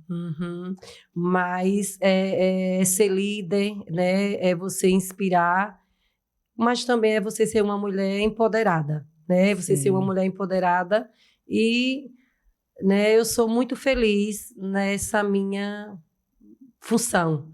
Mas é ser líder, né, é você inspirar, mas também é você ser uma mulher empoderada. Né? Você ser uma mulher empoderada e, né, eu sou muito feliz nessa minha função,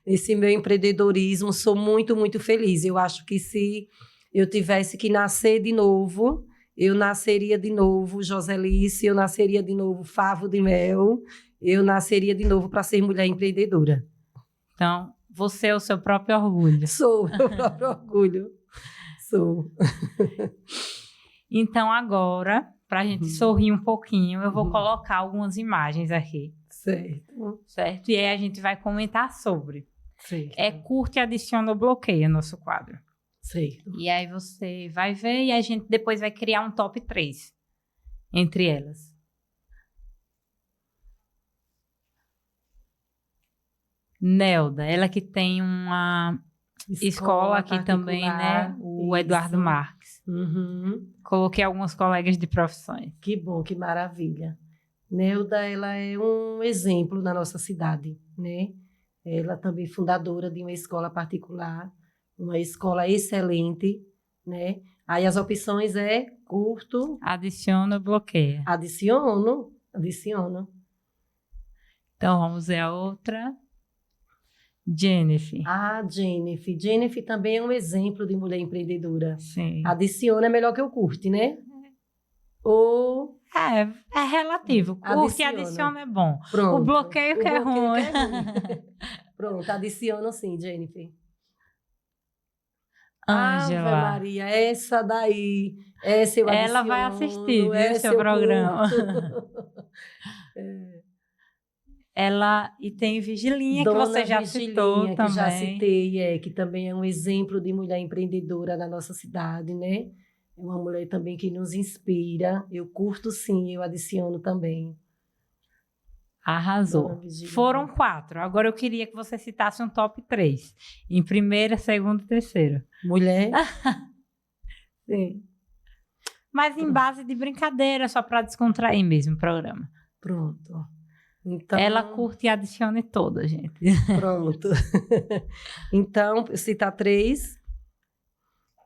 esse meu empreendedorismo, sou muito, muito feliz. Eu acho que se eu tivesse que nascer de novo, eu nasceria de novo Joselice, eu nasceria de novo Favo de Mel, eu nasceria de novo para ser mulher empreendedora. Então, você é o seu próprio orgulho. Sou o meu próprio orgulho. Sou. Então, agora, para a gente sorrir um pouquinho, eu vou colocar algumas imagens aqui. Certo. Certo? E aí a gente vai comentar sobre. Certo. É curte, adiciona ou bloqueia nosso quadro. Certo. E aí você vai ver e a gente depois vai criar um top 3 entre elas. Nelda, ela que tem uma... escola aqui também, né? O Eduardo Marques. Coloquei alguns colegas de profissões. Que bom, que maravilha. Nelda, ela é um exemplo na nossa cidade, né? Ela também é fundadora de uma escola particular, uma escola excelente, né? Aí as opções é curto... Adiciona ou bloqueia? Adiciono. Então, vamos ver a outra... Jennifer. Jennifer. Jennifer também é um exemplo de mulher empreendedora. Sim. Adiciona é melhor que o curte, né? Ou... É relativo. Curte e adiciona é bom. Pronto. O bloqueio que é ruim. Pronto, adiciono sim, Jennifer. Ângela. Ave Maria, essa daí. Essa eu adiciono. Ela vai assistir, viu, seu programa. Ela, e tem Vigilinha, Dona que você já citou que também. já citei, que também é um exemplo de mulher empreendedora na nossa cidade, né? É uma mulher também que nos inspira. Eu curto sim, eu adiciono também. Arrasou. Dona Virgília. Foram 4. Agora eu queria que você citasse um top 3. Em primeira, segunda e terceira. Mulher? Sim. Mas em base de brincadeira, só para descontrair mesmo o programa. Pronto. Então, Ela curte e adicione toda, gente. pronto. Então, citar 3.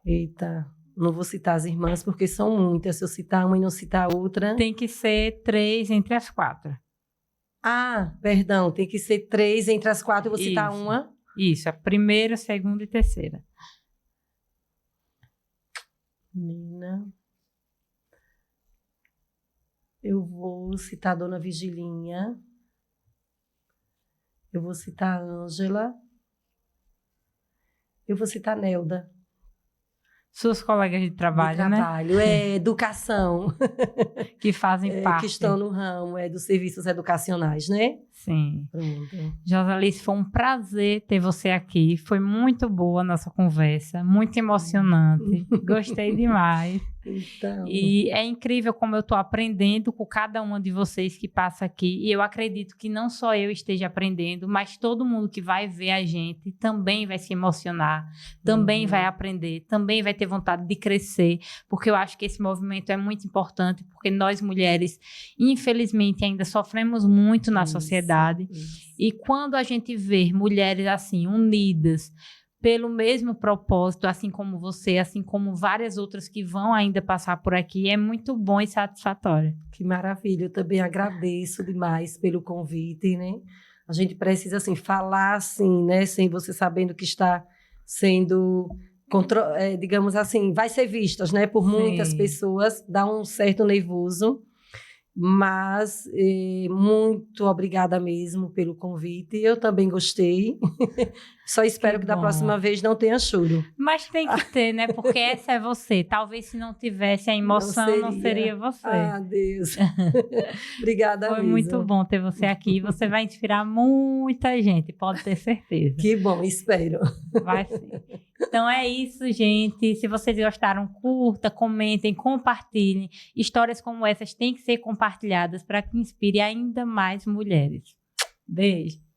Eita, não vou citar as irmãs porque são muitas. Se eu citar uma e não citar outra... Tem que ser 3 entre as 4. Ah, perdão, tem que ser 3 entre as 4. Eu vou citar Isso. uma. Isso, a primeira, segunda e terceira. Menina... Eu vou citar a Dona Virgilinha. Eu vou citar a Ângela. Eu vou citar a Nelda. Suas colegas de trabalho, De trabalho, educação. Que fazem parte. Que estão no ramo, dos serviços educacionais, né? Sim. Pronto. Josalice, foi um prazer ter você aqui. Foi muito boa a nossa conversa, muito emocionante. Gostei demais. Então... E é incrível como eu estou aprendendo com cada uma de vocês que passa aqui. E eu acredito que não só eu esteja aprendendo, mas todo mundo que vai ver a gente também vai se emocionar, também vai aprender, também vai ter vontade de crescer, porque eu acho que esse movimento é muito importante, porque nós mulheres, infelizmente, ainda sofremos muito na sociedade. E quando a gente vê mulheres assim, unidas, pelo mesmo propósito, assim como você, assim como várias outras que vão ainda passar por aqui, é muito bom e satisfatório. Que maravilha, eu também agradeço demais pelo convite, né? A gente precisa, assim, falar assim, né? Sem você sabendo que está sendo, digamos assim, vai ser vistas, né? Por muitas pessoas, dá um certo nervoso. Mas muito obrigada mesmo pelo convite. Eu também gostei. Só espero que da próxima vez não tenha choro. Mas tem que ter, né? Porque essa é você. Talvez se não tivesse a emoção, não seria você. Ah, Deus. Obrigada Foi mesmo. Muito bom ter você aqui. Você vai inspirar muita gente, pode ter certeza. Que bom, espero. Vai sim. Então é isso, gente. Se vocês gostaram, curta, comentem, compartilhem. Histórias como essas têm que ser compartilhadas para que inspire ainda mais mulheres. Beijo.